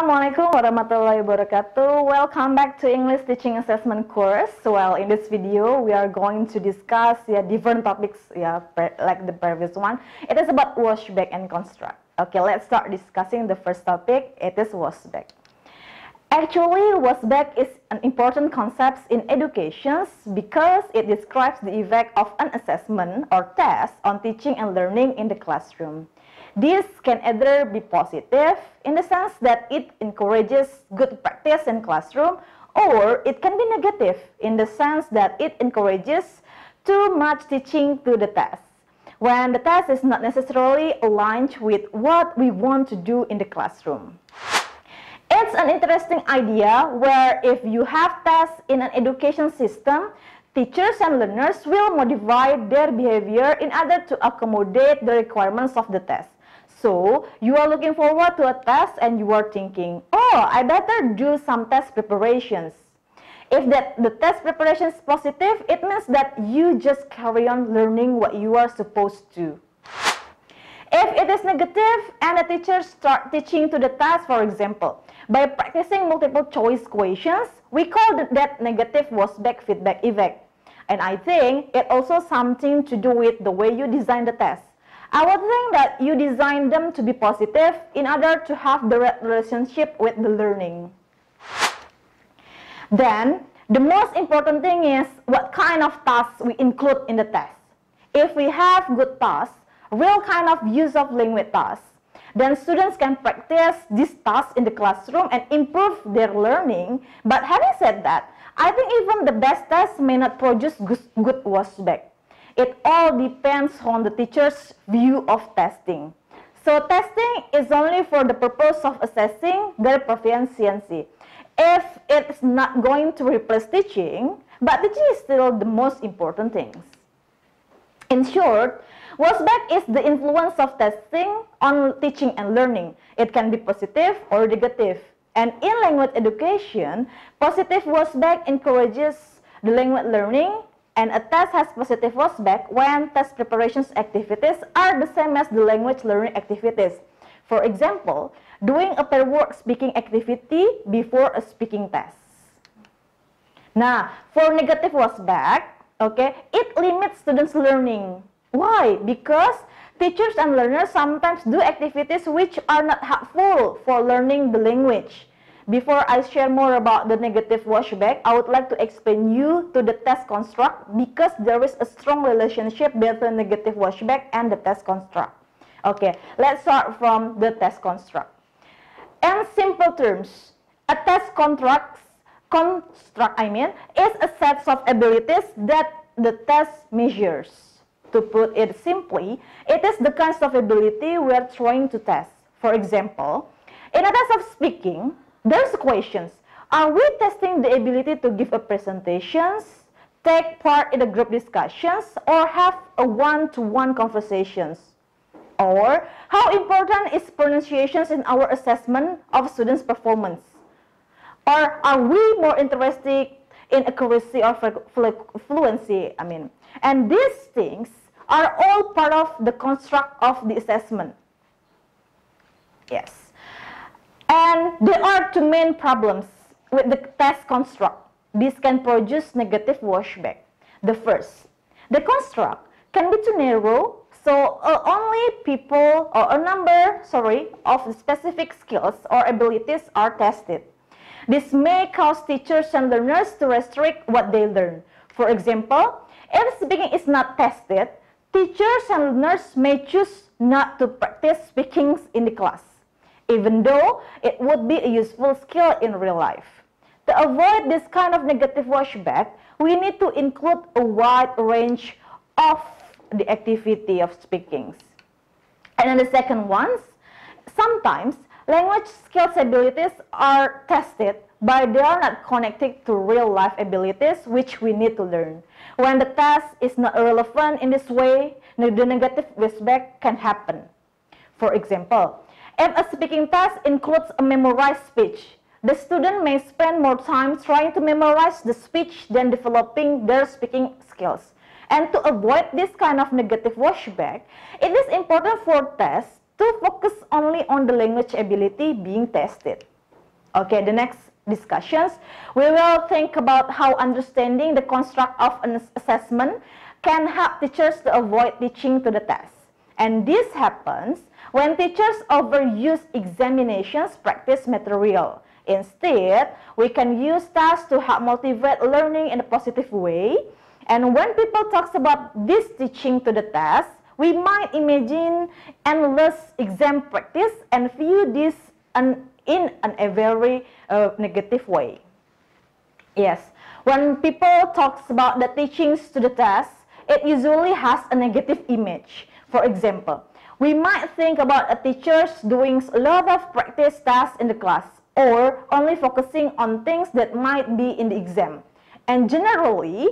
Assalamualaikum warahmatullahi wabarakatuh. Welcome back to English Teaching Assessment course. Well, in this video, we are going to discuss different topics like the previous one. It is about wash back and construct. Okay, let's start discussing the first topic. It is wash back. Actually, wash back is an important concept in education because it describes the effect of an assessment or test on teaching and learning in the classroom. This can either be positive in the sense that it encourages good practice in classroom, or it can be negative in the sense that it encourages too much teaching to the test, when the test is not necessarily aligned with what we want to do in the classroom. It's an interesting idea where if you have tests in an education system, teachers and learners will modify their behavior in order to accommodate the requirements of the test. So, you are looking forward to a test and you are thinking, oh, I better do some test preparations. If the test preparation is positive, it means that you just carry on learning what you are supposed to. If it is negative and the teachers start teaching to the test, for example, by practicing multiple choice questions, we call that negative wash back feedback effect. And I think it also something to do with the way you design the test. I would think that you design them to be positive in order to have the right relationship with the learning. Then, the most important thing is what kind of tasks we include in the test. If we have good tasks, real kind of use of language tasks, then students can practice these tasks in the classroom and improve their learning. But having said that, I think even the best tests may not produce good wash back. It all depends on the teacher's view of testing. So testing is only for the purpose of assessing their proficiency. If it's not going to replace teaching, but teaching is still the most important things. In short, wash back is the influence of testing on teaching and learning. It can be positive or negative. And in language education, positive wash back encourages the language learning, and a test has positive wash back when test preparations activities are the same as the language learning activities. For example, doing a pair word speaking activity before a speaking test. Now, for negative wash back, okay, it limits students' learning. Why? Because teachers and learners sometimes do activities which are not helpful for learning the language. Before I share more about the negative wash back, I would like to explain you to the test construct because there is a strong relationship between negative wash back and the test construct. Okay, let's start from the test construct. In simple terms, a test construct is a set of abilities that the test measures. To put it simply, it is the kinds of ability we are trying to test. For example, in a test of speaking, there's questions. Are we testing the ability to give a presentations, take part in a group discussions, or have a one-to-one conversations? Or how important is pronunciations in our assessment of students' performance? Or are we more interested in accuracy or fluency? And these things are all part of the construct of the assessment. Yes. And there are two main problems with the test construct. This can produce negative wash back. The first, the construct can be too narrow, so only people or a number of specific skills or abilities are tested. This may cause teachers and learners to restrict what they learn. For example, if speaking is not tested, teachers and learners may choose not to practice speaking in the class, even though it would be a useful skill in real life. To avoid this kind of negative wash back, we need to include a wide range of the activity of speaking. And then the second one, sometimes language skills abilities are tested, but they are not connected to real life abilities which we need to learn. When the test is not relevant in this way, the negative wash back can happen. For example, if a speaking test includes a memorized speech, the student may spend more time trying to memorize the speech than developing their speaking skills. And to avoid this kind of negative wash back, it is important for tests to focus only on the language ability being tested. Okay, the next discussions, we will think about how understanding the construct of an assessment can help teachers to avoid teaching to the test. And this happens when teachers overuse examinations practice material. Instead, we can use tasks to help motivate learning in a positive way. And when people talk about this teaching to the test, we might imagine endless exam practice and view this in a very negative way. Yes, when people talk about the teachings to the test, it usually has a negative image. For example, we might think about a teachers doing a lot of practice tasks in the class or only focusing on things that might be in the exam. And generally,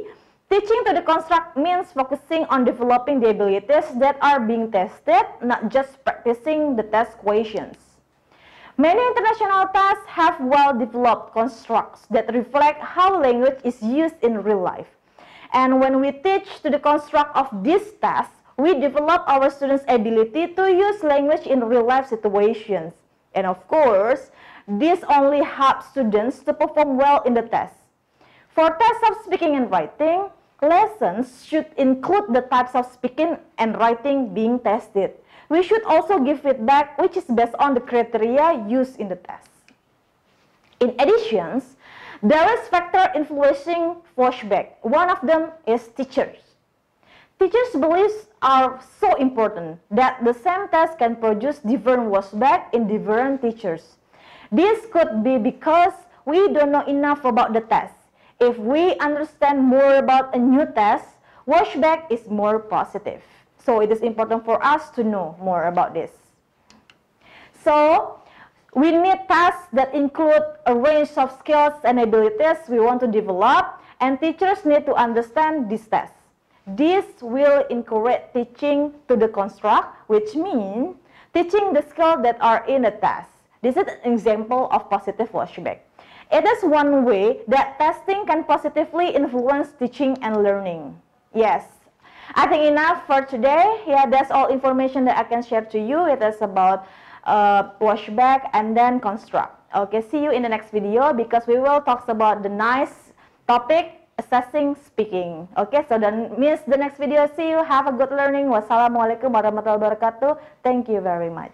teaching to the construct means focusing on developing the abilities that are being tested, not just practicing the test questions. Many international tests have well-developed constructs that reflect how language is used in real life. And when we teach to the construct of these tests, we develop our students' ability to use language in real-life situations. And of course, this only helps students to perform well in the test. For tests of speaking and writing, lessons should include the types of speaking and writing being tested. We should also give feedback which is based on the criteria used in the test. In addition, there is factor influencing WashBack. One of them is teachers. Teachers' beliefs are so important that the same test can produce different WashBack in different teachers. This could be because we don't know enough about the test. If we understand more about a new test, WashBack is more positive. So it is important for us to know more about this. So we need tasks that include a range of skills and abilities we want to develop, and teachers need to understand these tests. This will encourage teaching to the construct, which means teaching the skills that are in the test. This is an example of positive WashBack. It is one way that testing can positively influence teaching and learning. Yes, I think enough for today. Yeah, that's all information that I can share to you. It is about WashBack and then construct. Okay, see you in the next video because we will talk about the nice topic, assessing speaking. Okay, so don't miss the next video. See you. Have a good learning. Wassalamualaikum warahmatullahi wabarakatuh. Thank you very much.